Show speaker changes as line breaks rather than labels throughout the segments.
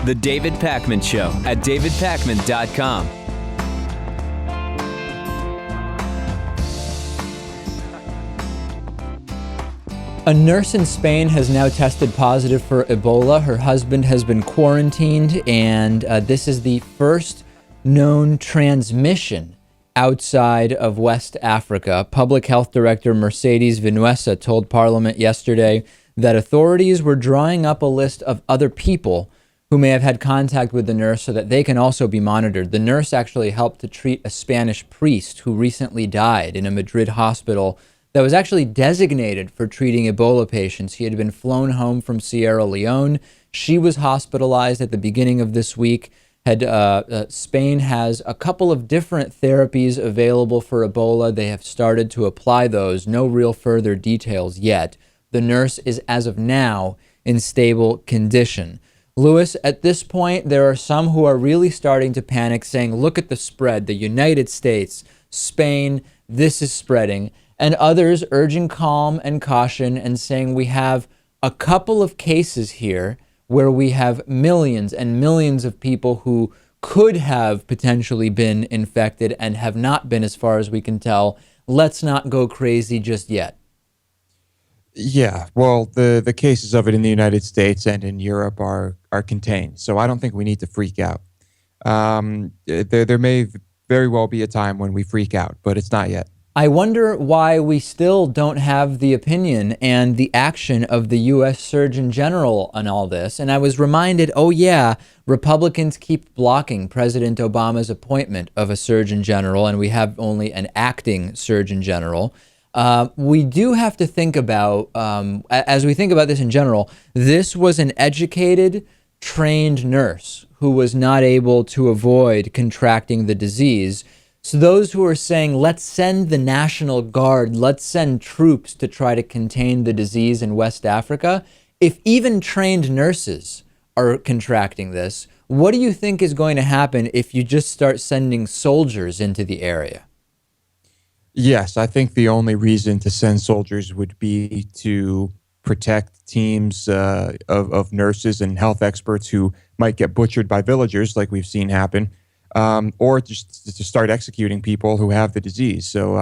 The David Pakman Show at davidpakman.com.
A nurse in Spain has now tested positive for Ebola. Her husband has been quarantined, and this is the first known transmission outside of West Africa. Public Health Director Mercedes Vinuesa told Parliament yesterday that authorities were drawing up a list of other people who may have had contact with the nurse so that they can also be monitored. The nurse actually helped to treat a Spanish priest who recently died in a Madrid hospital that was actually designated for treating Ebola patients. He had been flown home from Sierra Leone. She was hospitalized at the beginning of this week. Spain has a couple of different therapies available for Ebola. They have started to apply those. No real further details yet. The nurse is, as of now, in stable condition. Lewis, at this point, there are some who are really starting to panic, saying, look at the spread. The United States, Spain, this is spreading. And others urging calm and caution and saying we have a couple of cases here where we have millions and millions of people who could have potentially been infected and have not been, as far as we can tell. Let's not go crazy just yet.
Yeah, well, the cases of it in the United States and in Europe are contained, so I don't think we need to freak out. There may very well be a time when we freak out, but it's not yet.
I wonder why we still don't have the opinion and the action of the U.S. Surgeon General on all this. And I was reminded, oh yeah, Republicans keep blocking President Obama's appointment of a Surgeon General, and we have only an acting Surgeon General. We do have to think about, as we think about this in general, this was an educated, trained nurse who was not able to avoid contracting the disease. So those who are saying, let's send the National Guard, let's send troops to try to contain the disease in West Africa, if even trained nurses are contracting this, what do you think is going to happen if you just start sending soldiers into the area?
Yes, I think the only reason to send soldiers would be to protect teams of nurses and health experts who might get butchered by villagers like we've seen happen. Or just to start executing people who have the disease. So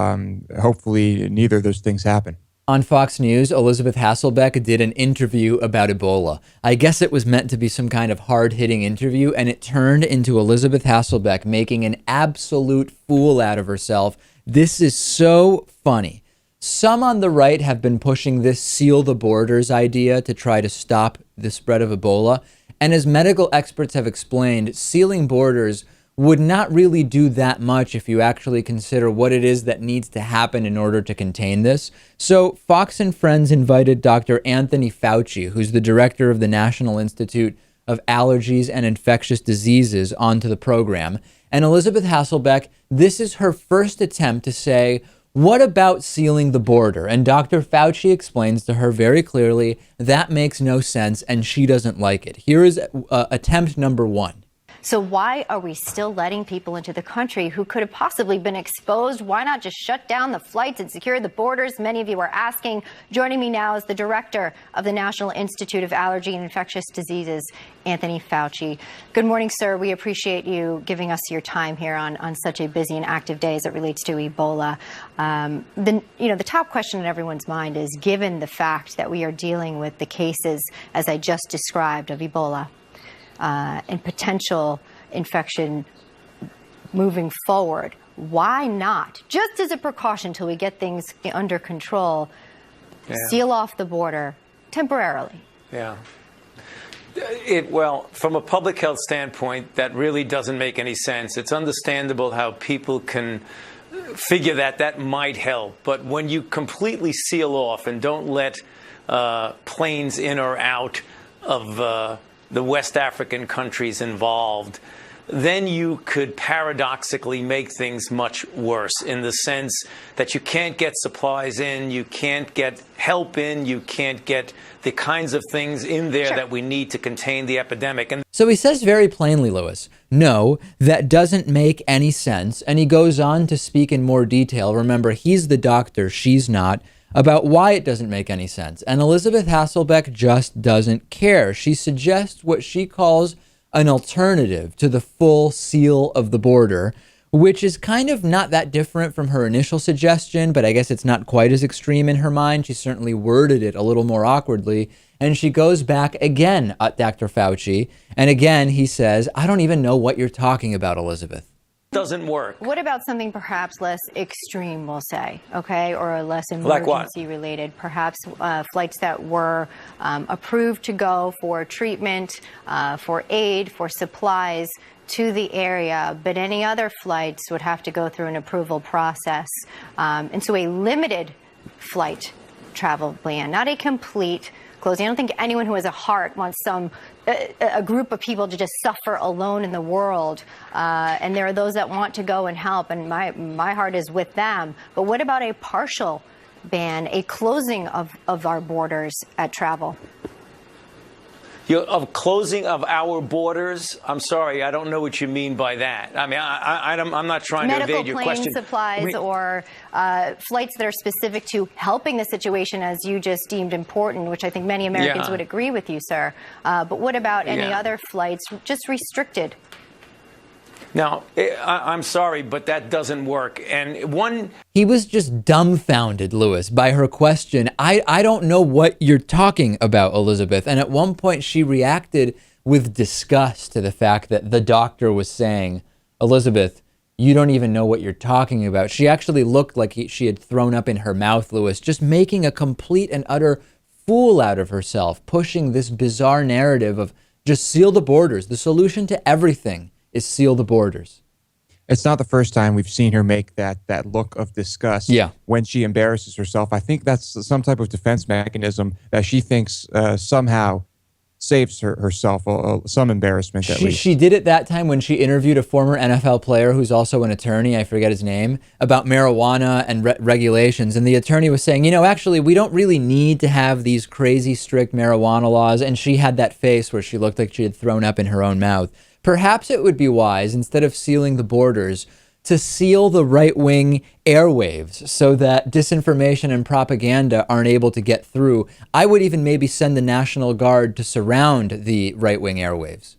hopefully neither of those things happen.
On Fox News, Elisabeth Hasselbeck did an interview about Ebola. I guess it was meant to be some kind of hard-hitting interview, and it turned into Elisabeth Hasselbeck making an absolute fool out of herself. This is so funny. Some on the right have been pushing this seal the borders idea to try to stop the spread of Ebola. And as medical experts have explained, sealing borders would not really do that much if you actually consider what it is that needs to happen in order to contain this. So Fox and Friends invited Dr. Anthony Fauci, who's the director of the National Institute of Allergies and Infectious Diseases, onto the program. And Elisabeth Hasselbeck, this is her first attempt to say, what about sealing the border? And Dr. Fauci explains to her very clearly that makes no sense and she doesn't like it. Here is attempt number one.
So why are we still letting people into the country who could have possibly been exposed? Why not just shut down the flights and secure the borders? Many of you are asking. Joining me now is the director of the National Institute of Allergy and Infectious Diseases, Anthony Fauci. Good morning, sir. We appreciate you giving us your time here on such a busy and active day as it relates to Ebola. The top question in everyone's mind is, given the fact that we are dealing with the cases, as I just described, of Ebola, and potential infection moving forward, why not, just as a precaution till we get things under control, seal off the border temporarily?
Yeah. Well, from a public health standpoint, that really doesn't make any sense. It's understandable how people can figure that might help. But when you completely seal off and don't let planes in or out of the West African countries involved, then you could paradoxically make things much worse, in the sense that you can't get supplies in, you can't get help in, you can't get the kinds of things in there that we need to contain the epidemic. And
so he says very plainly, Lewis, no, that doesn't make any sense. And he goes on to speak in more detail. Remember, he's the doctor, she's not, about why it doesn't make any sense. And Elisabeth Hasselbeck just doesn't care. She suggests what she calls an alternative to the full seal of the border, which is kind of not that different from her initial suggestion, but I guess it's not quite as extreme in her mind. She certainly worded it a little more awkwardly. And she goes back again at Dr. Fauci. And again, he says, I don't even know what you're talking about, Elisabeth.
Doesn't work.
What about something perhaps less extreme, we'll say, okay, or less emergency related? Perhaps flights that were approved to go for treatment, for aid, for supplies to the area, but any other flights would have to go through an approval process. And so a limited flight travel ban, not a complete closing. I don't think anyone who has a heart wants a group of people to just suffer alone in the world. And there are those that want to go and help, and my heart is with them. But what about a partial ban, a closing of our borders at travel?
Of closing of our borders? I'm sorry, I don't know what you mean by that. I mean, I'm not trying to evade your question.
Medical plane supplies or flights that are specific to helping the situation, as you just deemed important, which I think many Americans would agree with you, sir. But what about any other flights just restricted?
Now, I'm sorry, but that doesn't work. And
he was just dumbfounded, Lewis, by her question. I don't know what you're talking about, Elisabeth. And at one point she reacted with disgust to the fact that the doctor was saying, Elisabeth, you don't even know what you're talking about. She actually looked like she had thrown up in her mouth, Lewis, just making a complete and utter fool out of herself, pushing this bizarre narrative of just seal the borders. The solution to everything is seal the borders.
It's not the first time we've seen her make that look of disgust when she embarrasses herself. I think that's some type of defense mechanism that she thinks somehow saves herself some embarrassment at least.
She did it that time when she interviewed a former NFL player who's also an attorney, I forget his name, about marijuana and regulations. And the attorney was saying, actually, we don't really need to have these crazy strict marijuana laws. And she had that face where she looked like she had thrown up in her own mouth. Perhaps it would be wise, instead of sealing the borders, to seal the right-wing airwaves so that disinformation and propaganda aren't able to get through. I would even maybe send the National Guard to surround the right-wing airwaves.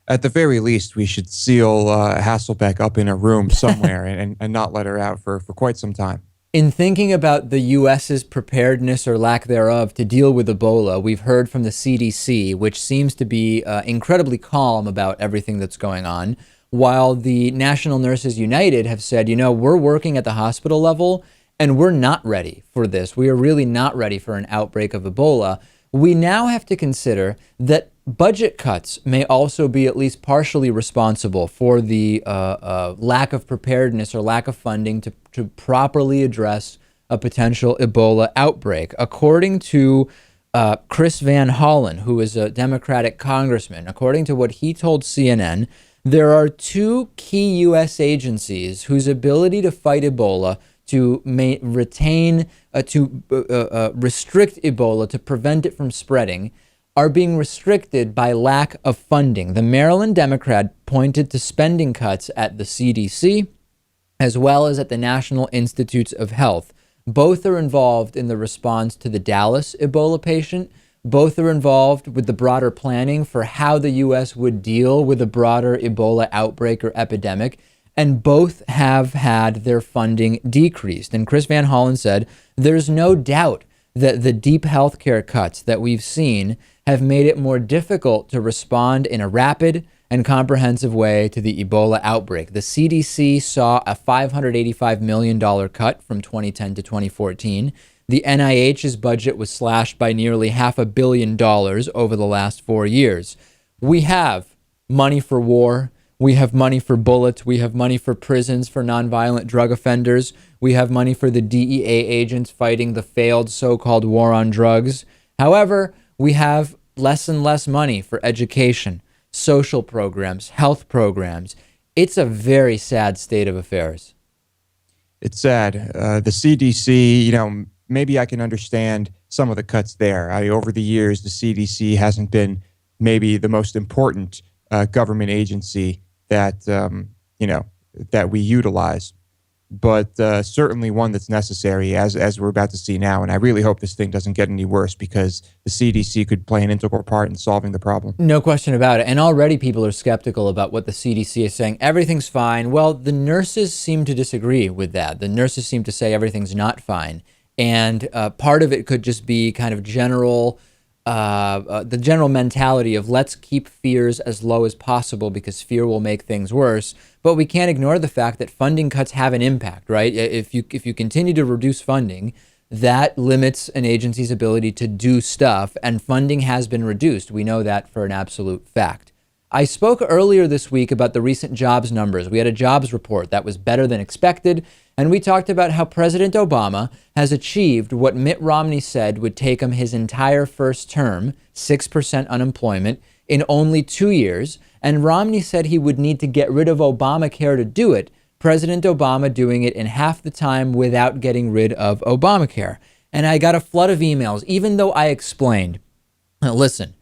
At the very least, we should seal Hasselbeck up in a room somewhere and not let her out for quite some time.
In thinking about the U.S.'s preparedness or lack thereof to deal with Ebola, we've heard from the CDC, which seems to be incredibly calm about everything that's going on, while the National Nurses United have said, we're working at the hospital level and we're not ready for this. We are really not ready for an outbreak of Ebola. We now have to consider that budget cuts may also be at least partially responsible for the lack of preparedness or lack of funding to properly address a potential Ebola outbreak. According to Chris Van Hollen, who is a Democratic congressman, according to what he told CNN, there are two key U.S. agencies whose ability to fight Ebola, to restrict Ebola, to prevent it from spreading, are being restricted by lack of funding. The Maryland Democrat pointed to spending cuts at the CDC as well as at the National Institutes of Health. Both are involved in the response to the Dallas Ebola patient. Both are involved with the broader planning for how the U.S. would deal with a broader Ebola outbreak or epidemic. And both have had their funding decreased. And Chris Van Hollen said, there's no doubt that the deep healthcare cuts that we've seen have made it more difficult to respond in a rapid and comprehensive way to the Ebola outbreak. The CDC saw a $585 million cut from 2010 to 2014. The NIH's budget was slashed by nearly $500 million over the last 4 years. We have money for war. We have money for bullets. We have money for prisons for nonviolent drug offenders. We have money for the DEA agents fighting the failed so-called war on drugs. However, we have less and less money for education, social programs, health programs. It's a very sad state of affairs.
It's sad. The CDC, maybe I can understand some of the cuts there. Over the years, the CDC hasn't been maybe the most important government agency that we utilize. but certainly one that's necessary as we're about to see now. And I really hope this thing doesn't get any worse, because the CDC could play an integral part in solving the problem.
No question about it. And already people are skeptical about what the CDC is saying. Everything's fine. Well, the nurses seem to disagree with that. The nurses seem to say everything's not fine. And part of it could just be kind of the general mentality of let's keep fears as low as possible because fear will make things worse. But we can't ignore the fact that funding cuts have an impact, right? If you continue to reduce funding, that limits an agency's ability to do stuff, and funding has been reduced. We know that for an absolute fact. I spoke earlier this week about the recent jobs numbers. We had a jobs report that was better than expected, and we talked about how President Obama has achieved what Mitt Romney said would take him his entire first term, 6% unemployment, in only 2 years. And Romney said he would need to get rid of Obamacare to do it. President Obama doing it in half the time without getting rid of Obamacare. And I got a flood of emails, even though I explained, listen,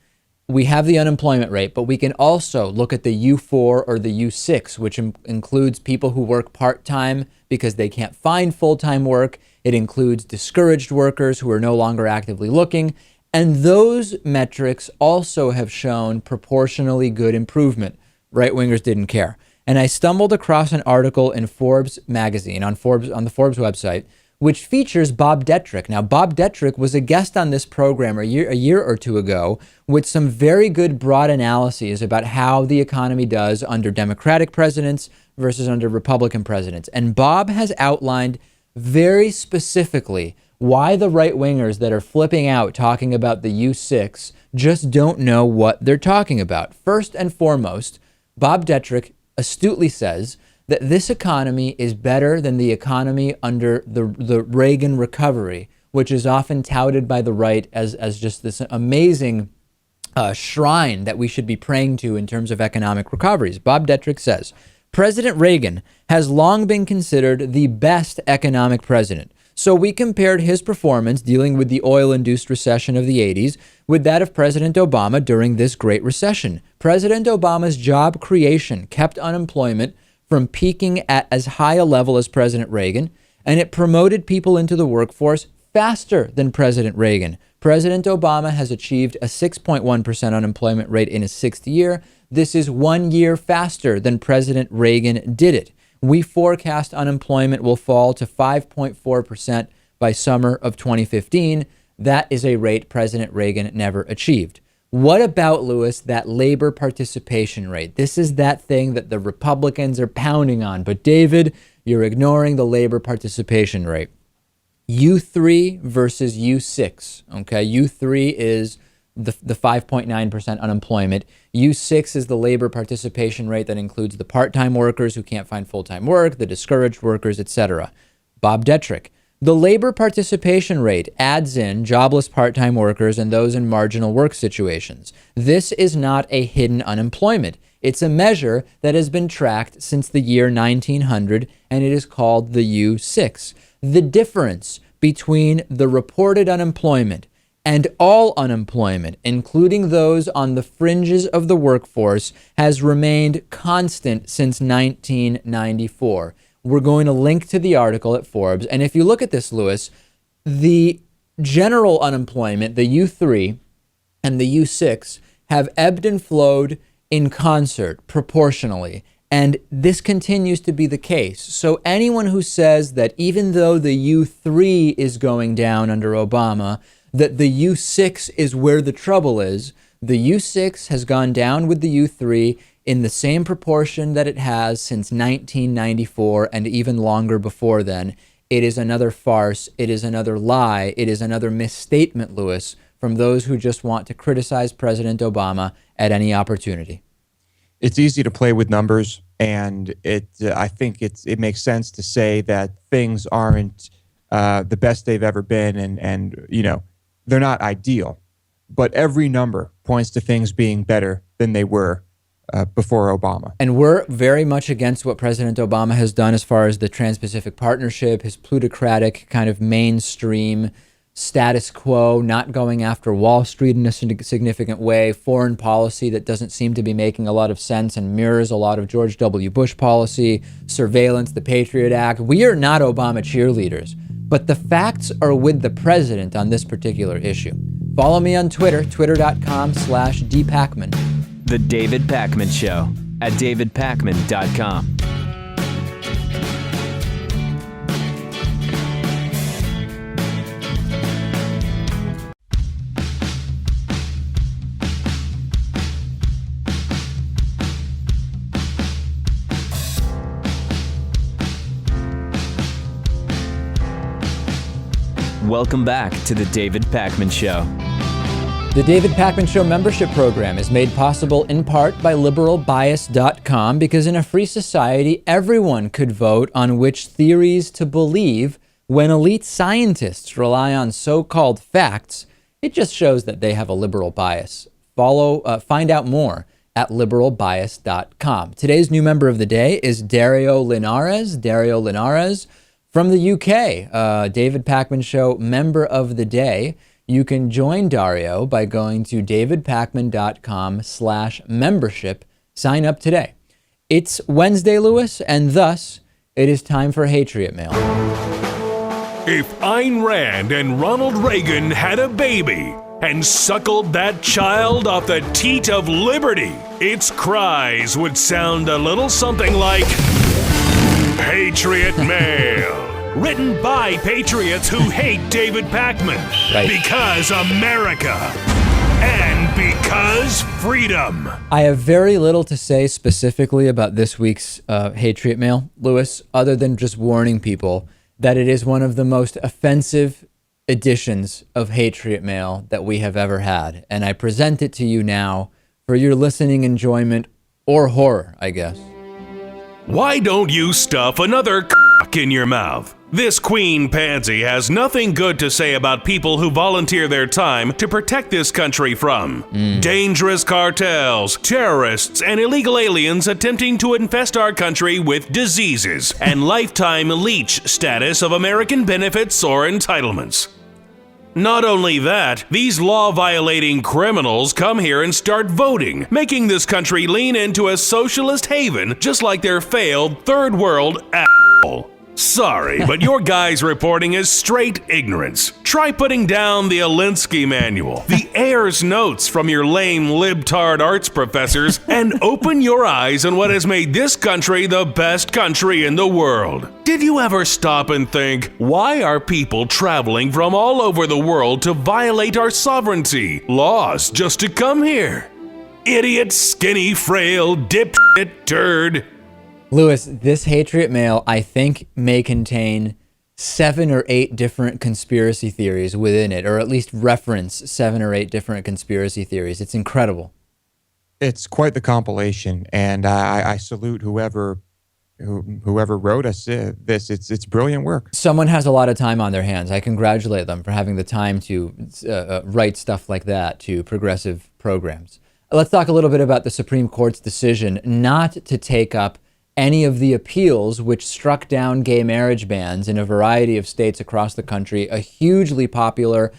we have the unemployment rate, but we can also look at the U4 or the U6, which includes people who work part-time because they can't find full-time work. It includes discouraged workers who are no longer actively looking. And those metrics also have shown proportionally good improvement. Right-wingers didn't care. And I stumbled across an article in Forbes magazine, on the Forbes website, which features Bob Detrick. Now, Bob Detrick was a guest on this program a year or two ago with some very good broad analyses about how the economy does under Democratic presidents versus under Republican presidents. And Bob has outlined very specifically why the right-wingers that are flipping out talking about the U6 just don't know what they're talking about. First and foremost, Bob Detrick astutely says that this economy is better than the economy under the Reagan recovery, which is often touted by the right as just this amazing shrine that we should be praying to in terms of economic recoveries. Bob Detrick says, President Reagan has long been considered the best economic president. So we compared his performance dealing with the oil-induced recession of the 80s with that of President Obama during this Great Recession. President Obama's job creation kept unemployment from peaking at as high a level as President Reagan, and it promoted people into the workforce faster than President Reagan. President Obama has achieved a 6.1% unemployment rate in his sixth year. This is 1 year faster than President Reagan did it. We forecast unemployment will fall to 5.4% by summer of 2015. That is a rate President Reagan never achieved. What about, Lewis, that labor participation rate? This is that thing that the Republicans are pounding on. But David, you're ignoring the labor participation rate. U3 versus U6, okay? U3 is the 5.9% unemployment. U6 is the labor participation rate that includes the part-time workers who can't find full-time work, the discouraged workers, etc. Bob Detrick. The labor participation rate adds in jobless part-time workers and those in marginal work situations. This is not a hidden unemployment. It's a measure that has been tracked since the year 1900, and it is called the U6. The difference between the reported unemployment and all unemployment, including those on the fringes of the workforce, has remained constant since 1994. We're going to link to the article at Forbes. And if you look at this, Lewis, the general unemployment, the U3 and the U6, have ebbed and flowed in concert proportionally. And this continues to be the case. So anyone who says that even though the U3 is going down under Obama, that the U6 is where the trouble is, the U6 has gone down with the U3 in the same proportion that it has since 1994 and even longer before then. It is another farce. It is another lie. It is another misstatement, Lewis, from those who just want to criticize President Obama at any opportunity.
It's easy to play with numbers, and I think it makes sense to say that things aren't the best they've ever been, and you know, they're not ideal. But every number points to things being better than they were before Obama.
And we're very much against what President Obama has done as far as the Trans-Pacific Partnership, his plutocratic kind of mainstream status quo, not going after Wall Street in a significant way, foreign policy that doesn't seem to be making a lot of sense and mirrors a lot of George W. Bush policy, surveillance, the Patriot Act. We are not Obama cheerleaders, but the facts are with the president on this particular issue. Follow me on Twitter, twitter.com/dpacman.
The David Pakman Show at davidpakman.com. Welcome back to The David Pakman Show.
The David Pakman Show membership program is made possible in part by liberalbias.com because in a free society, everyone could vote on which theories to believe. When elite scientists rely on so-called facts, it just shows that they have a liberal bias. Find out more at liberalbias.com. Today's new member of the day is Dario Linares. Dario Linares from the UK, David Pakman Show member of the day. You can join Dario by going to davidpakman.com/membership. Sign up today. It's Wednesday, Lewis, and thus it is time for Hatriot Mail.
If Ayn Rand and Ronald Reagan had a baby and suckled that child off the teat of liberty, its cries would sound a little something like Hatriot Mail. Written by patriots who hate David Pakman.
Right.
Because America. And because freedom.
I have very little to say specifically about this week's Hatriot Mail, Lewis, other than just warning people that it is one of the most offensive editions of Hatriot Mail that we have ever had. And I present it to you now for your listening enjoyment or horror, I guess.
Why don't you stuff another cock in your mouth? This queen pansy has nothing good to say about people who volunteer their time to protect this country from dangerous cartels, terrorists, and illegal aliens attempting to infest our country with diseases and lifetime leech status of American benefits or entitlements. Not only that, these law-violating criminals come here and start voting, making this country lean into a socialist haven just like their failed third world asshole. Sorry, but your guys' reporting is straight ignorance. Try putting down the Alinsky manual, the Ayers notes from your lame libtard arts professors, and open your eyes on what has made this country the best country in the world. Did you ever stop and think, why are people traveling from all over the world to violate our sovereignty, laws, just to come here? Idiot, skinny, frail, dipshit turd.
Lewis, this Hatriot Mail, I think, may contain 7 or 8 different conspiracy theories within it, or at least reference 7 or 8 different conspiracy theories. It's incredible.
It's quite the compilation, and I salute whoever wrote us this. It's brilliant work.
Someone has a lot of time on their hands. I congratulate them for having the time to write stuff like that to progressive programs. Let's talk a little bit about the Supreme Court's decision not to take up any of the appeals which struck down gay marriage bans in a variety of states across the country, a hugely popular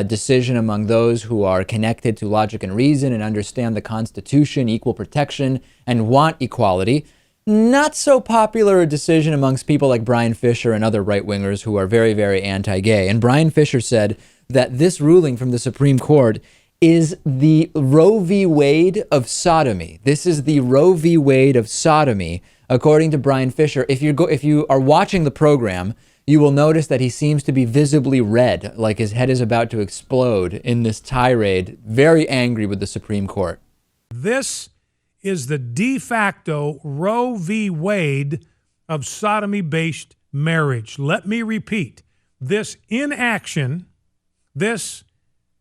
decision among those who are connected to logic and reason and understand the Constitution, equal protection, and want equality. Not so popular a decision amongst people like Bryan Fischer and other right-wingers who are very, very anti-gay. And Bryan Fischer said that this ruling from the Supreme Court is the Roe v. Wade of sodomy. This is the Roe v. Wade of sodomy, according to Bryan Fischer. If you are watching the program, you will notice that he seems to be visibly red, like his head is about to explode in this tirade, very angry with the Supreme Court.
This is the de facto Roe v. Wade of sodomy-based marriage. Let me repeat, this inaction, this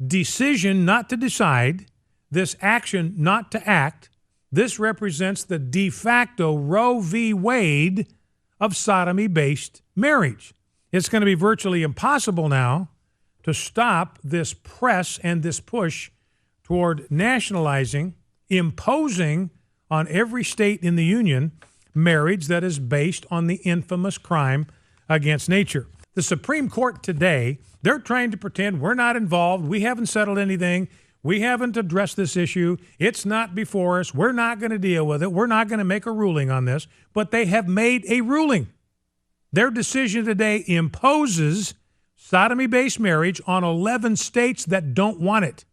decision not to decide, this action not to act, this represents the de facto Roe v. Wade of sodomy-based marriage. It's going to be virtually impossible now to stop this press and this push toward nationalizing, imposing on every state in the union marriage that is based on the infamous crime against nature. The Supreme Court today, they're trying to pretend we're not involved. We haven't settled anything. We haven't addressed this issue. It's not before us. We're not going to deal with it. We're not going to make a ruling on this. But they have made a ruling. Their decision today imposes sodomy-based marriage on 11 states that don't want it,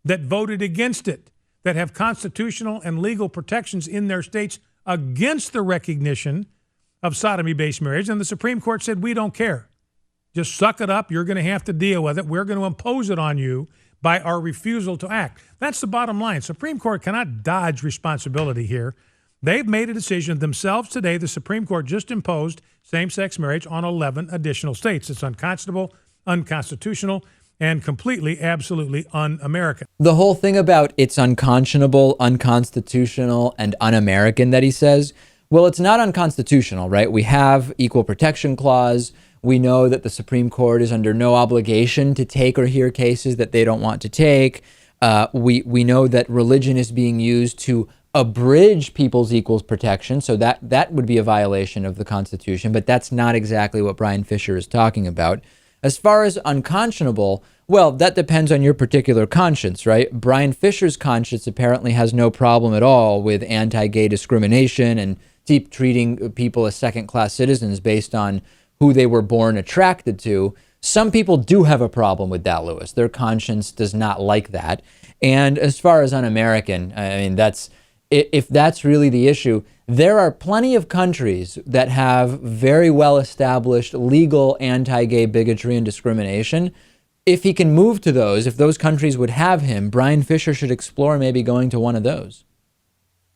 that voted against it, that have constitutional and legal protections in their states against the recognition of sodomy-based marriage. And the Supreme Court said, we don't care. Just suck it up. You're going to have to deal with it. We're going to impose it on you by our refusal to act. That's the bottom line. Supreme Court cannot dodge responsibility here. They've made a decision themselves today. The Supreme Court just imposed same-sex marriage on 11 additional states. It's unconscionable, unconstitutional, and completely, absolutely un-American.
The whole thing about it's unconscionable, unconstitutional, and un-American that he says, well, it's not unconstitutional, right? We have equal protection clause. We know that the Supreme Court is under no obligation to take or hear cases that they don't want to take. We know that religion is being used to abridge people's equal protection, so that would be a violation of the Constitution, but that's not exactly what Bryan Fischer is talking about. As far as unconscionable, well, that depends on your particular conscience, right? Bryan Fischer's conscience apparently has no problem at all with anti-gay discrimination and treating people as second-class citizens based on who they were born attracted to. Some people do have a problem with that, Lewis. Their conscience does not like that. And as far as un-American, I mean, if that's really the issue, there are plenty of countries that have very well-established legal anti-gay bigotry and discrimination. If he can move to those, if those countries would have him, Bryan Fischer should explore maybe going to one of those.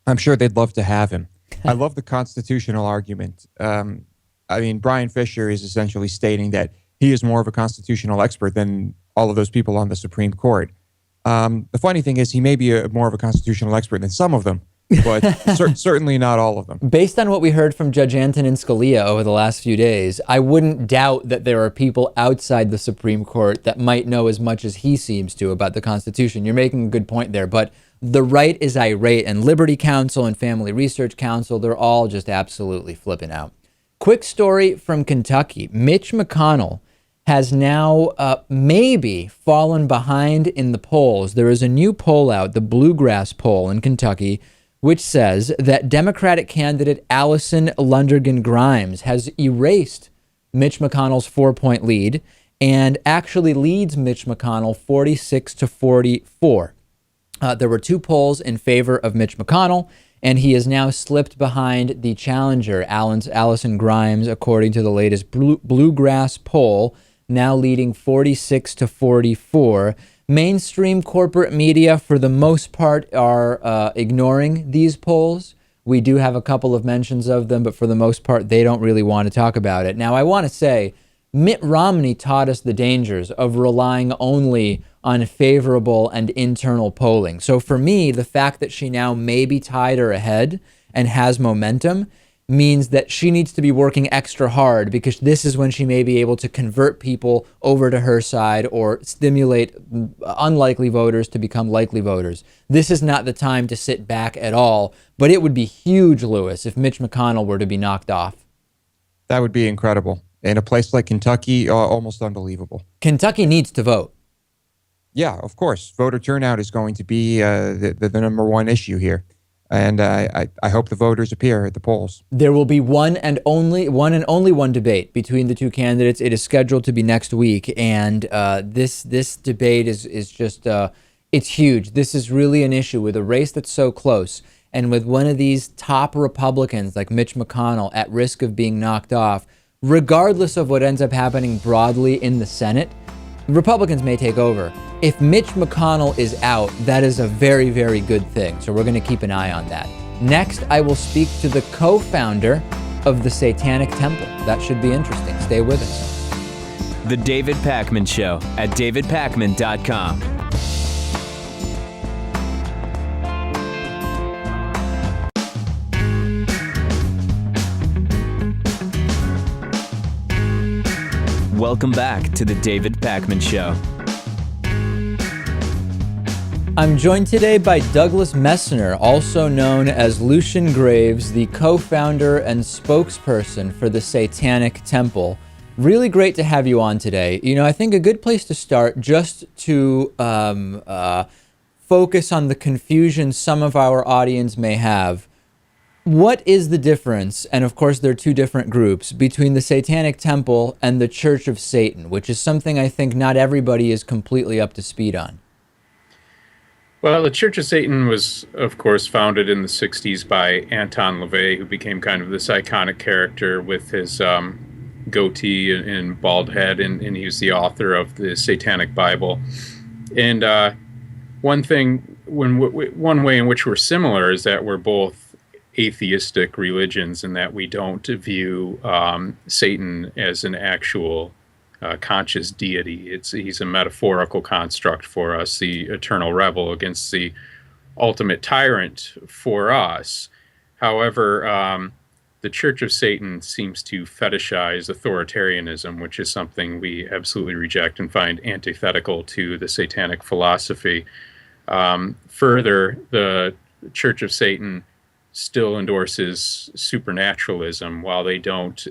I'm sure they'd love to have him. I love the constitutional argument. I mean, Bryan Fischer is essentially stating that he is more of a constitutional expert than all of those people on the Supreme Court. The funny thing is he may be more of a constitutional expert than some of them, but certainly not all of them.
Based on what we heard from Judge Antonin Scalia over the last few days, I wouldn't doubt that there are people outside the Supreme Court that might know as much as he seems to about the Constitution. You're making a good point there, but the right is irate, and Liberty Counsel and Family Research Council, they're all just absolutely flipping out. Quick story from Kentucky. Mitch McConnell has now maybe fallen behind in the polls. There is a new poll out, the Bluegrass poll in Kentucky, which says that Democratic candidate Allison Lundergan Grimes has erased Mitch McConnell's 4-point lead and actually leads Mitch McConnell 46-44. There were two polls in favor of Mitch McConnell, and he has now slipped behind the challenger, Allison Grimes, according to the latest Bluegrass poll, now leading 46-44. Mainstream corporate media, for the most part, are ignoring these polls. We do have a couple of mentions of them, but for the most part, they don't really want to talk about it. Now, I want to say, Mitt Romney taught us the dangers of relying only on favorable and internal polling. So for me, the fact that she now may be tied or ahead and has momentum means that she needs to be working extra hard, because this is when she may be able to convert people over to her side or stimulate unlikely voters to become likely voters. This is not the time to sit back at all, but it would be huge, Lewis, if Mitch McConnell were to be knocked off.
That would be incredible. In a place like Kentucky, almost unbelievable.
Kentucky needs to vote.
Yeah, of course. Voter turnout is going to be the number one issue here. And I hope the voters appear at the polls. There will be one and only one debate between the two candidates. It is scheduled to be next week. And this debate is just, it's huge. This is really an issue with a race that's so close. And with one of these top Republicans like Mitch McConnell at risk of being knocked off, regardless of what ends up happening broadly in the Senate, Republicans may take over. If Mitch McConnell is out, that is a very, very good thing. So we're going to keep an eye on that. Next, I will speak to the co-founder of the Satanic Temple. That should be interesting. Stay with us.
The David Pakman Show at davidpakman.com. Welcome back to the David Pakman Show.
I'm joined today by Douglas Mesner, also known as Lucien Graves, the co-founder and spokesperson for the Satanic Temple. Really great to have you on today. I think a good place to start, just to focus on the confusion some of our audience may have. What is the difference, and of course there are two different groups, between the Satanic Temple and the Church of Satan, which is something I think not everybody is completely up to speed on?
Well, the Church of Satan was, of course, founded in the 60s by Anton LaVey, who became kind of this iconic character with his goatee and bald head, and he was the author of the Satanic Bible. And one way in which we're similar is that we're both atheistic religions, in that we don't view Satan as an actual conscious deity. He's a metaphorical construct for us, the eternal rebel against the ultimate tyrant for us. However, the Church of Satan seems to fetishize authoritarianism, which is something we absolutely reject and find antithetical to the Satanic philosophy. Further, the Church of Satan still endorses supernaturalism. While they don't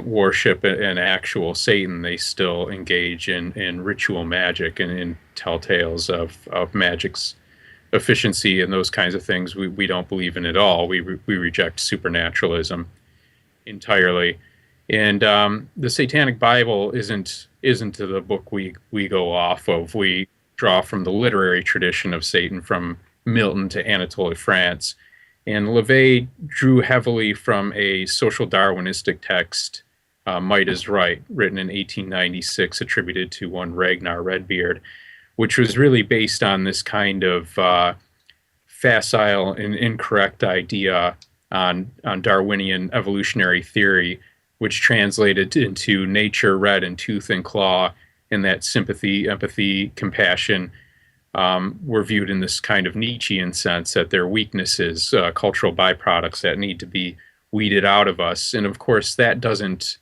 worship an actual Satan, they still engage in ritual magic and in tell tales of magic's efficiency and those kinds of things. We don't believe in at all. We reject supernaturalism entirely. And the Satanic Bible isn't the book we go off of. We draw from the literary tradition of Satan, from Milton to Anatole France. And LaVey drew heavily from a social Darwinistic text, Might is Right, written in 1896, attributed to one Ragnar Redbeard, which was really based on this kind of facile and incorrect idea on Darwinian evolutionary theory, which translated into nature, red and tooth and claw, and that sympathy, empathy, compassion were viewed in this kind of Nietzschean sense, that they're weaknesses, cultural byproducts that need to be weeded out of us. And of course, that doesn't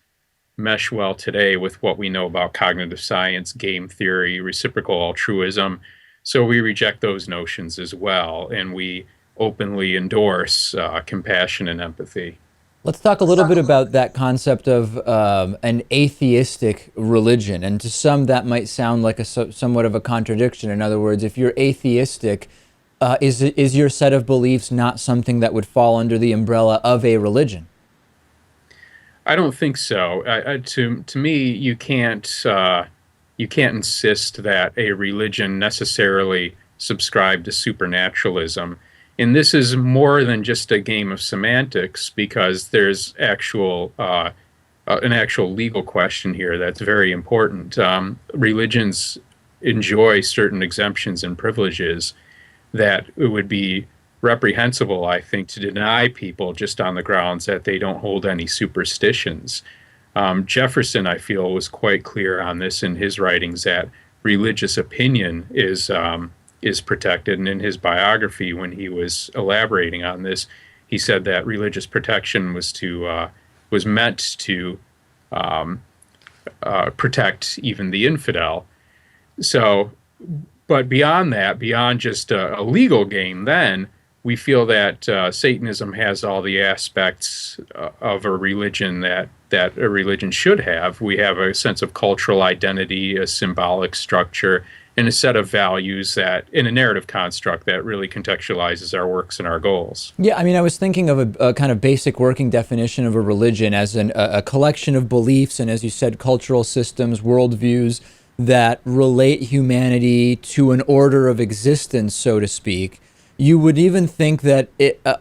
mesh well today with what we know about cognitive science, game theory, reciprocal altruism. So we reject those notions as well, and we openly endorse compassion and empathy.
Let's talk a little bit about that concept of an atheistic religion. And to some, that might sound like somewhat of a contradiction. In other words, if you're atheistic, is your set of beliefs not something that would fall under the umbrella of a religion?
I don't think so. To me, you can't insist that a religion necessarily subscribe to supernaturalism. And this is more than just a game of semantics, because there's an actual legal question here that's very important. Religions enjoy certain exemptions and privileges that it would be reprehensible, I think, to deny people just on the grounds that they don't hold any superstitions. Jefferson, I feel, was quite clear on this in his writings, that religious opinion is protected. And in his biography, when he was elaborating on this, he said that religious protection was meant to protect even the infidel. So, but beyond that, beyond just a legal game, then we feel that Satanism has all the aspects of a religion that a religion should have. We have a sense of cultural identity, a symbolic structure, and a set of values that, in a narrative construct that really contextualizes our works and our goals.
Yeah, I mean, I was thinking of a kind of basic working definition of a religion as a collection of beliefs and, as you said, cultural systems, worldviews that relate humanity to an order of existence, so to speak. You would even think that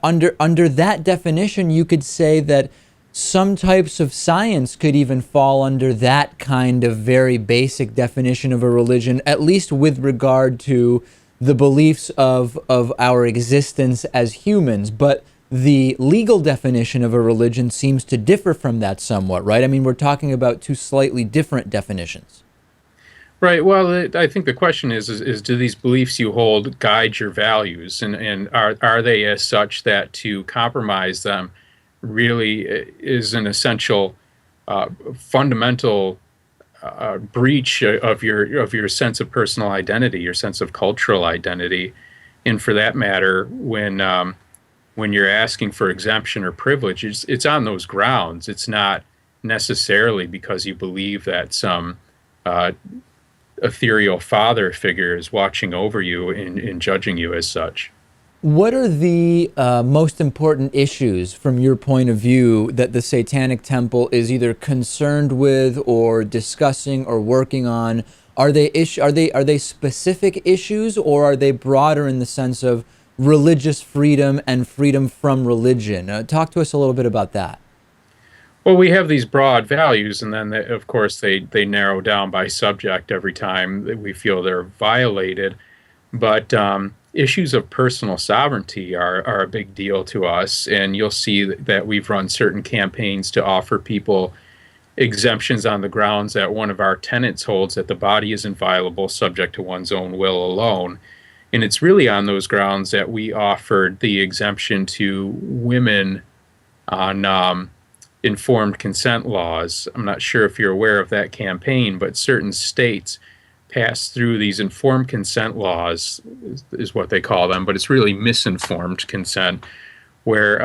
under that definition, you could say that some types of science could even fall under that kind of very basic definition of a religion, at least with regard to the beliefs of our existence as humans. But the legal definition of a religion seems to differ from that somewhat, right? I mean, we're talking about two slightly different definitions.
Right. Well, I think the question is do these beliefs you hold guide your values? And are they as such that to compromise them really is an essential, fundamental breach of your sense of personal identity, your sense of cultural identity? And for that matter, when you're asking for exemption or privilege, it's on those grounds. It's not necessarily because you believe that some ethereal father figure is watching over you and judging you as such.
What are the most important issues from your point of view that the Satanic Temple is either concerned with or discussing or working on? Are they specific issues, or are they broader in the sense of religious freedom and freedom from religion? Talk to us a little bit about that.
Well, we have these broad values, and then, of course, they narrow down by subject every time that we feel they're violated. But issues of personal sovereignty are a big deal to us, and you'll see that we've run certain campaigns to offer people exemptions on the grounds that one of our tenets holds that the body is inviolable, subject to one's own will alone. And it's really on those grounds that we offered the exemption to women on informed consent laws. I'm not sure if you're aware of that campaign, but certain states pass through these informed consent laws, is what they call them, but it's really misinformed consent, where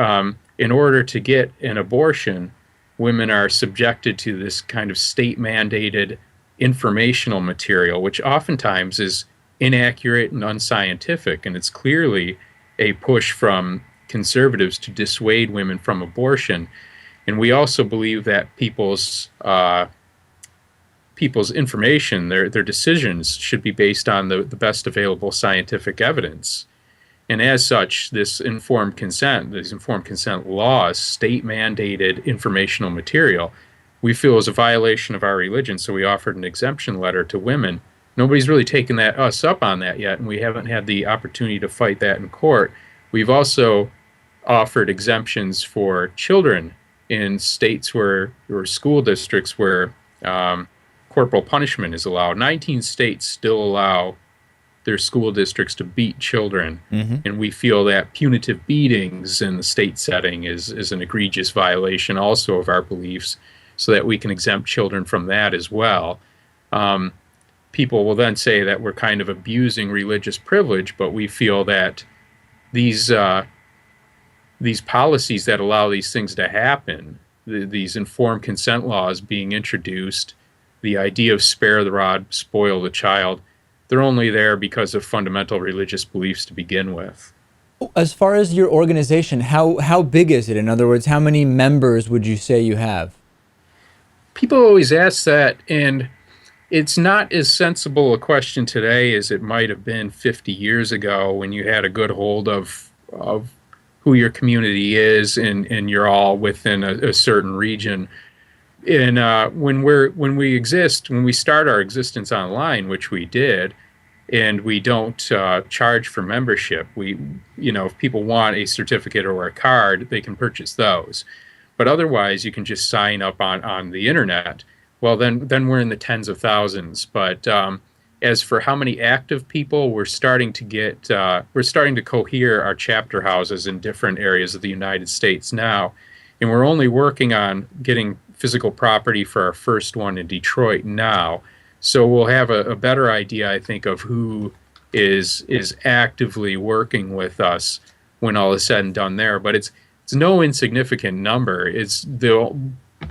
in order to get an abortion, women are subjected to this kind of state-mandated informational material, which oftentimes is inaccurate and unscientific, and it's clearly a push from conservatives to dissuade women from abortion. And we also believe that people's information, their decisions, should be based on the best available scientific evidence. And as such, these informed consent laws, state-mandated informational material, we feel is a violation of our religion, so we offered an exemption letter to women. Nobody's really taken us up on that yet, and we haven't had the opportunity to fight that in court. We've also offered exemptions for children in states or school districts where corporal punishment is allowed. 19 states still allow their school districts to beat children, and we feel that punitive beatings in the state setting is an egregious violation also of our beliefs, so that we can exempt children from that as well. People will then say that we're kind of abusing religious privilege, but we feel that these policies that allow these things to happen, these informed consent laws being introduced, the idea of spare the rod, spoil the child, they're only there because of fundamental religious beliefs to begin with.
As far as your organization, how big is it? In other words, how many members would you say you have?
People always ask that, and it's not as sensible a question today as it might have been 50 years ago when you had a good hold of who your community is and you're all within a certain region. And when we start our existence online, which we did, and we don't charge for membership, if people want a certificate or a card, they can purchase those. But otherwise, you can just sign up on the internet. Well, then we're in the tens of thousands. But as for how many active people, we're starting to cohere our chapter houses in different areas of the United States now, and we're only working on getting physical property for our first one in Detroit now. So we'll have a better idea, I think, of who is actively working with us when all is said and done there. But it's no insignificant number. It's the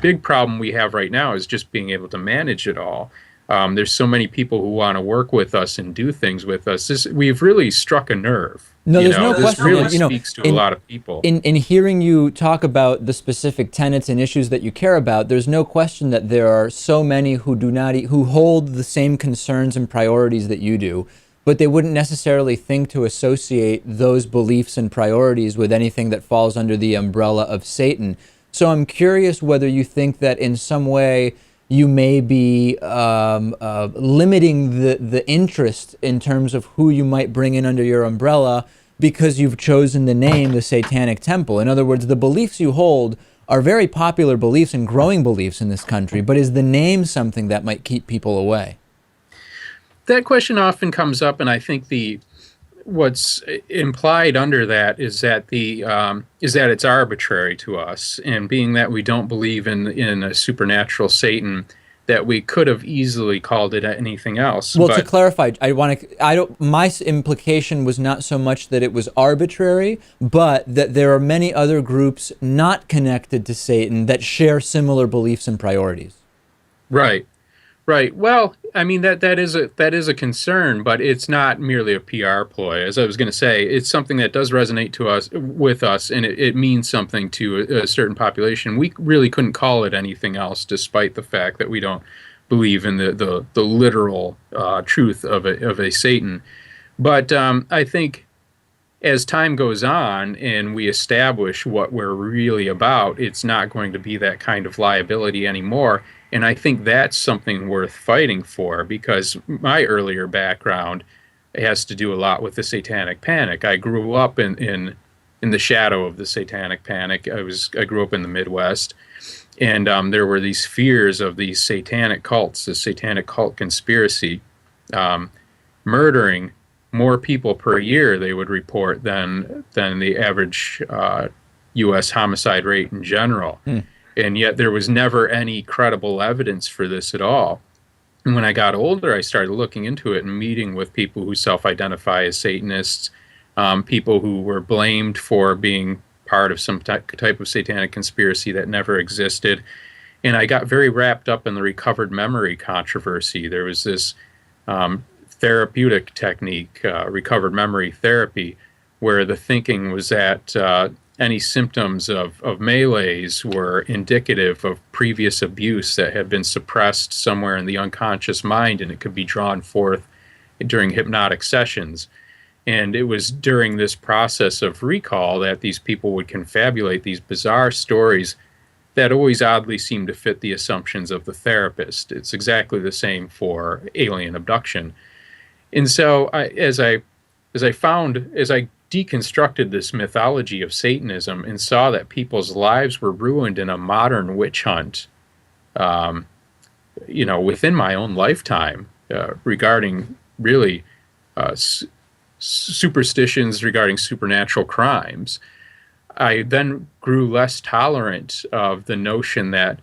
big problem we have right now is just being able to manage it all. There's so many people who want to work with us and do things with us. We've really struck a nerve.
No, there's no
this
question.
really speaks to a lot of people.
In hearing you talk about the specific tenets and issues that you care about, there's no question that there are so many who hold the same concerns and priorities that you do, but they wouldn't necessarily think to associate those beliefs and priorities with anything that falls under the umbrella of Satan. So I'm curious whether you think that in some way you may be limiting the interest in terms of who you might bring in under your umbrella because you've chosen the name the Satanic Temple. In other words, the beliefs you hold are very popular beliefs and growing beliefs in this country, but is the name something that might keep people away?
That question often comes up, and I think what's implied under that is that it's arbitrary to us, and being that we don't believe in a supernatural Satan, that we could have easily called it anything else.
Well,
but
to clarify, my implication was not so much that it was arbitrary, but that there are many other groups not connected to Satan that share similar beliefs and priorities.
Right. Well, I mean, that is a concern, but it's not merely a PR ploy. As I was going to say, it's something that does resonate with us, and it means something to a certain population. We really couldn't call it anything else, despite the fact that we don't believe in the literal truth of a Satan. But I think as time goes on and we establish what we're really about, it's not going to be that kind of liability anymore. And I think that's something worth fighting for, because my earlier background has to do a lot with the Satanic Panic. I grew up in the shadow of the Satanic Panic. I grew up in the Midwest, and there were these fears of these satanic cults, the Satanic Cult Conspiracy, murdering more people per year, they would report, than the average U.S. homicide rate in general. And yet there was never any credible evidence for this at all. And when I got older, I started looking into it and meeting with people who self-identify as Satanists, people who were blamed for being part of some type of satanic conspiracy that never existed. And I got very wrapped up in the recovered memory controversy. There was this therapeutic technique, recovered memory therapy, where the thinking was that any symptoms of melees were indicative of previous abuse that had been suppressed somewhere in the unconscious mind, and it could be drawn forth during hypnotic sessions. And it was during this process of recall that these people would confabulate these bizarre stories that always oddly seemed to fit the assumptions of the therapist. It's exactly the same for alien abduction. And so as I deconstructed this mythology of Satanism and saw that people's lives were ruined in a modern witch hunt, within my own lifetime, regarding really superstitions regarding supernatural crimes, I then grew less tolerant of the notion that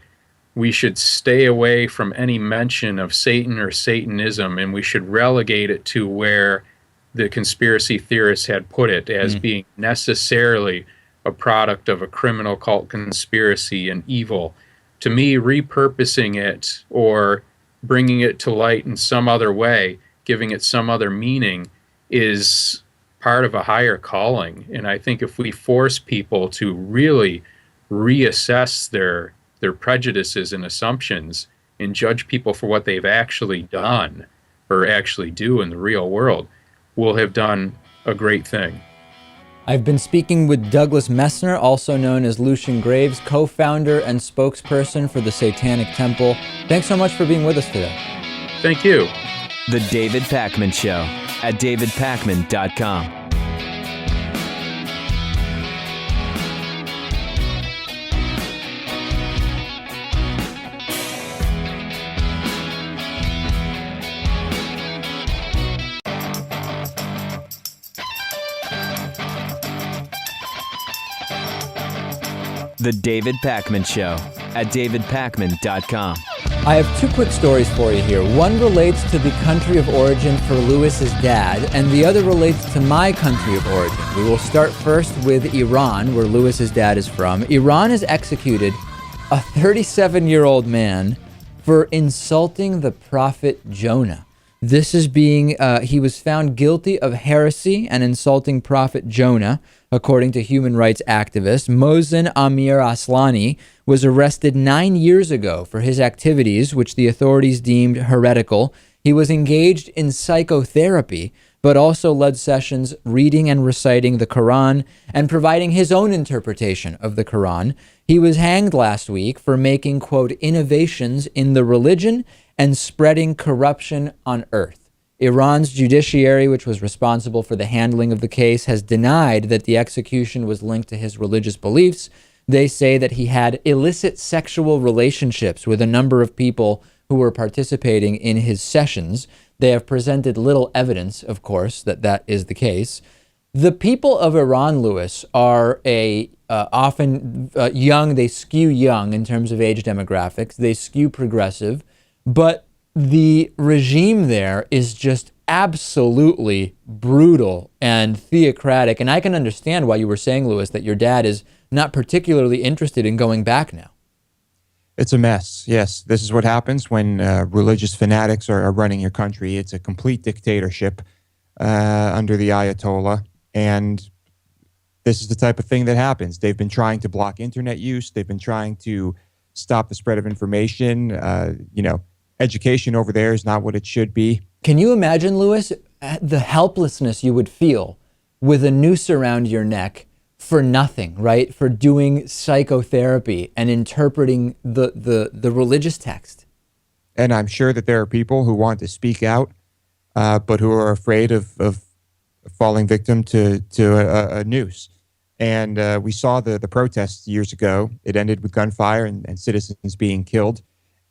we should stay away from any mention of Satan or Satanism, and we should relegate it to where the conspiracy theorists had put it, as being necessarily a product of a criminal cult conspiracy and evil. To me, repurposing it or bringing it to light in some other way, giving it some other meaning, is part of a higher calling. And I think if we force people to really reassess their prejudices and assumptions and judge people for what they've actually done or actually do in the real world, we'll have done a great thing.
I've been speaking with Douglas Mesner, also known as Lucien Graves, co-founder and spokesperson for the Satanic Temple. Thanks so much for being with us today.
Thank you.
The David Pakman Show at davidpakman.com. The David Pakman Show at davidpakman.com.
I have two quick stories for you here. One relates to the country of origin for Lewis's dad, and the other relates to my country of origin. We will start first with Iran, where Lewis's dad is from. Iran has executed a 37-year-old man for insulting the prophet Jonah. This is he was found guilty of heresy and insulting prophet Jonah, according to human rights activist Mohsen Amir-Aslani, was arrested 9 years ago for his activities, which the authorities deemed heretical. He was engaged in psychotherapy, but also led sessions reading and reciting the Quran and providing his own interpretation of the Quran. He was hanged last week for making, quote, innovations in the religion and spreading corruption on earth. Iran's judiciary, which was responsible for the handling of the case, has denied that the execution was linked to his religious beliefs. They say that he had illicit sexual relationships with a number of people who were participating in his sessions. They have presented little evidence, of course, that that is the case. The people of Iran, Lewis, are often young. They skew young in terms of age demographics. They skew progressive. But the regime there is just absolutely brutal and theocratic. And I can understand why you were saying, Louis, that your dad is not particularly interested in going back now.
It's a mess. Yes, this is what happens when religious fanatics are running your country. It's a complete dictatorship under the Ayatollah. And this is the type of thing that happens. They've been trying to block internet use. They've been trying to stop the spread of information. Education over there is not what it should be.
Can you imagine, Louis, the helplessness you would feel with a noose around your neck for nothing, right? For doing psychotherapy and interpreting the religious text.
And I'm sure that there are people who want to speak out, but who are afraid of falling victim to a noose. And we saw the protests years ago. It ended with gunfire and citizens being killed.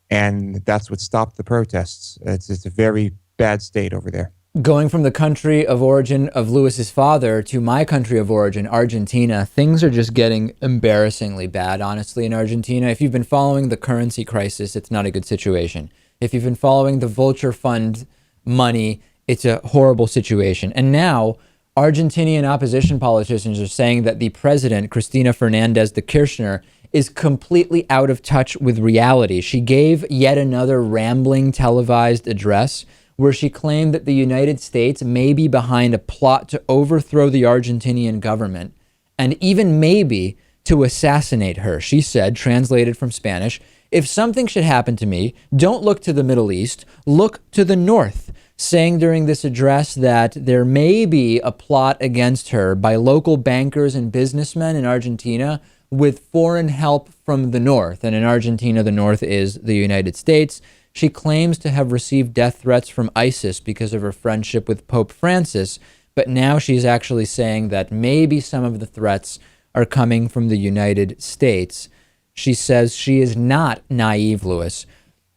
And that's what stopped the protests. It's a very bad state over there.
Going from the country of origin of Louis's father to my country of origin, Argentina, things are just getting embarrassingly bad, honestly, in Argentina. If you've been following the currency crisis, it's not a good situation. If you've been following the vulture fund money, it's a horrible situation. And now, Argentinian opposition politicians are saying that the president, Cristina Fernandez de Kirchner, is completely out of touch with reality. She gave yet another rambling televised address where she claimed that the United States may be behind a plot to overthrow the Argentinian government and even maybe to assassinate her. She said, translated from Spanish, "If something should happen to me, don't look to the Middle East, look to the North," saying during this address that there may be a plot against her by local bankers and businessmen in Argentina with foreign help from the North. And in Argentina, the North is the United States. She claims to have received death threats from ISIS because of her friendship with Pope Francis, but now she's actually saying that maybe some of the threats are coming from the United States. She says she is not naive, Louis.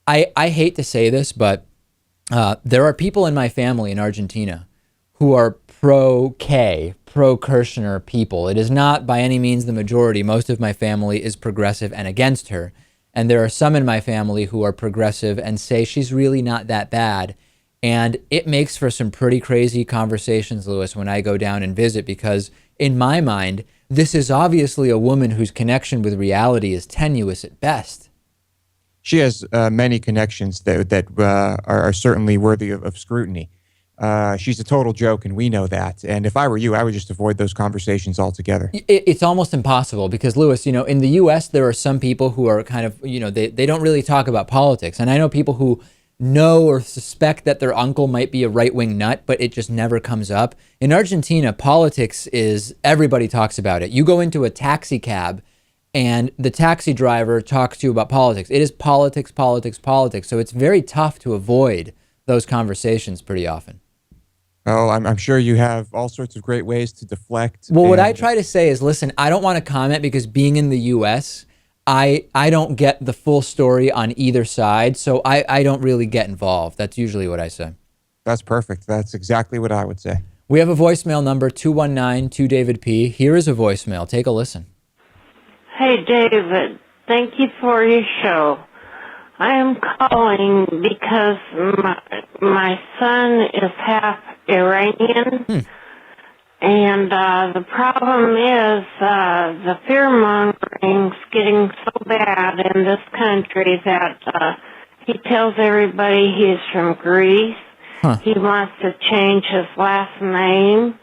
I hate to say this, but there are people in my family in Argentina who are pro-K, pro-Kirchner people. It is not by any means the majority. Most of my family is progressive and against her. And there are some in my family who are progressive and say she's really not that bad. And it makes for some pretty crazy conversations, Louis, when I go down and visit, because in my mind, this is obviously a woman whose connection with reality is tenuous at best.
She has many connections that are certainly worthy of scrutiny. She's a total joke, and we know that. And if I were you, I would just avoid those conversations altogether.
It's almost impossible because, Louis, in the U.S., there are some people who are kind of, they don't really talk about politics. And I know people who know or suspect that their uncle might be a right-wing nut, but it just never comes up. In Argentina, politics is, everybody talks about it. You go into a taxi cab and the taxi driver talks to you about politics. It is politics, politics, politics. So it's very tough to avoid those conversations pretty often.
Oh, I'm sure you have all sorts of great ways to deflect.
Well, what I try to say is, listen, I don't want to comment because being in the U.S., I don't get the full story on either side, so I don't really get involved. That's usually what I say.
That's perfect. That's exactly what I would say.
We have a voicemail number, 219-2-DAVID-P. Here is a voicemail. Take a listen.
Hey, David. Thank you for your show. I am calling because my son is half Iranian, and the problem is the fear-mongering's getting so bad in this country that he tells everybody he's from Greece. He wants to change his last name.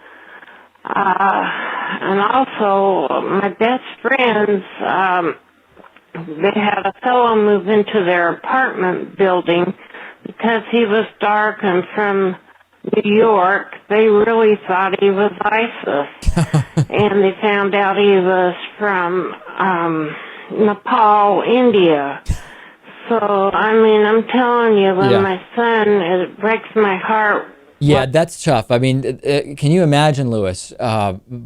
And also, my best friends, they had a fellow move into their apartment building because he was dark and from New York. They really thought he was ISIS. And they found out he was from Nepal, India. So, I'm telling you, when my son, it breaks my heart.
Yeah, that's tough. Can you imagine, Louis,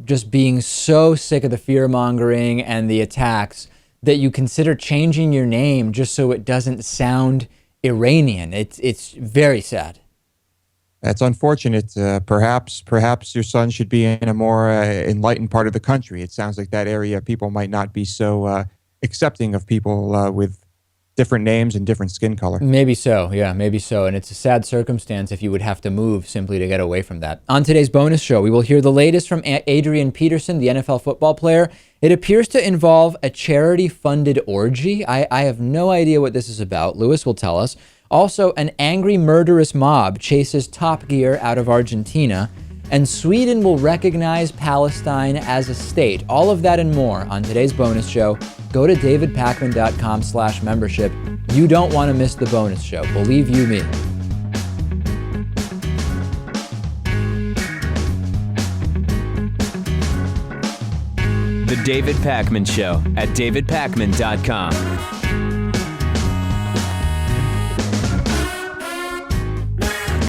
just being so sick of the fear-mongering and the attacks that you consider changing your name just so it doesn't sound Iranian? It's very sad.
That's unfortunate. Perhaps your son should be in a more enlightened part of the country. It sounds like that area people might not be so accepting of people with different names and different skin color.
Maybe so. Yeah, maybe so. And it's a sad circumstance if you would have to move simply to get away from that. On today's bonus show, we will hear the latest from Adrian Peterson, the NFL football player. It appears to involve a charity-funded orgy. I have no idea what this is about. Lewis will tell us. Also, an angry, murderous mob chases Top Gear out of Argentina. And Sweden will recognize Palestine as a state. All of that and more on today's bonus show. Go to davidpakman.com/membership. You don't want to miss the bonus show. Believe you me.
The David Pakman Show at davidpakman.com.